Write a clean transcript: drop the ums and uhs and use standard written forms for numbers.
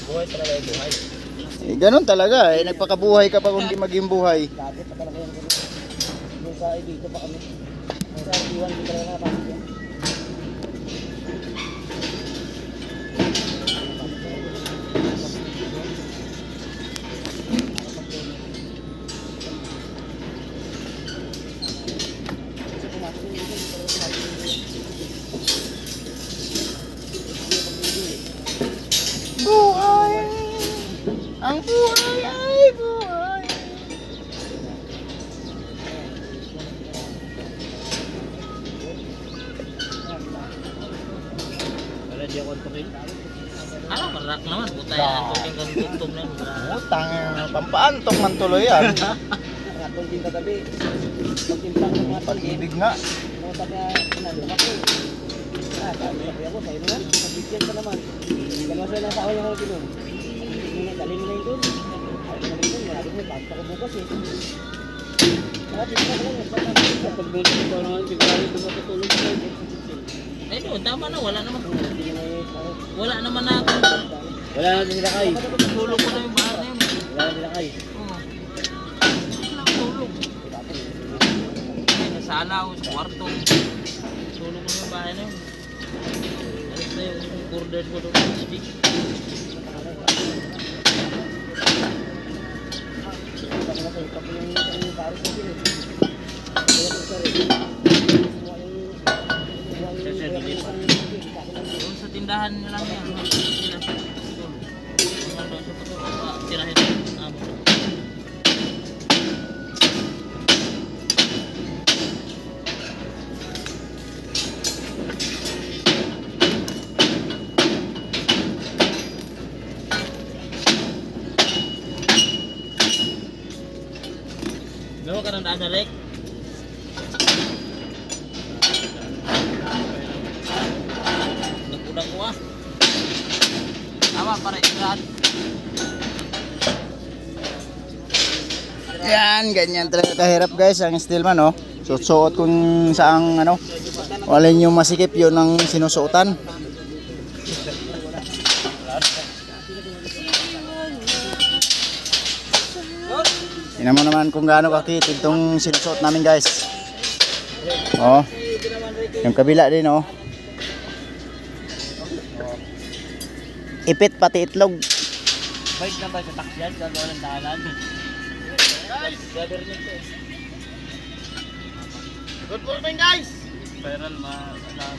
Buhay talaga yung buhay. Eh, ganun talaga eh. Nagpakabuhay ka pa kung di maging buhay. Dati pa talaga yan. Yung sa dito pa kami. Sa iwan dito talaga napasok yan. Buhay! Ang buhay ay buhay! Wala di ako tukin. Ano, marak naman. Butay ang tuking kang tutom na yun. Utang, pampaantok man tuloy yan. Ratong din kagabi. Pagtimpang ng mga Pag-ibig nga. mga taga pinadala ko. Sabi ako sa ino nga. Pag-bigyan ka naman. Dalawa sila ng asawa niya ko doon. Dali nila yun doon. Ay, dali doon. Marami mo. Pagta ko bukas eh. Kaya dito ka lang. Pag-bigyan ko naman. Sigurado ito matutulog ko. Ay doon. Tama na. Wala naman. Wala naman na ako. Wala na sila kay. Tulog ko na yung bahay na yun. Wala na sila kay. Oo. Wala tulog. Ay, nasala ako sa kwarto. Tulog ko na yung bahay na yun. Alis na yung borders ko doon. Speak. Doon sa tindahan nila lang yan. Sila sa doon. Doon sa pagkakapa. Tirahin ang amo. Gawa ka ng daan na Rek. Nagkulang ko ah. Tama para ilan. Yan, ganyan talaga kahirap guys ang Steelman oh. Suot kung saang ano, alin yung masikip yun ang sinusuotan. Tingnan mo naman kung gaano kakitid itong sinusuot namin guys. Oh, yung kabila din oh. Ipit pati itlog. Bike na ba sa taksyan? Sa doon ng dahalan? Guys! Gather niyo ito. Good morning guys! Viral ma-alam.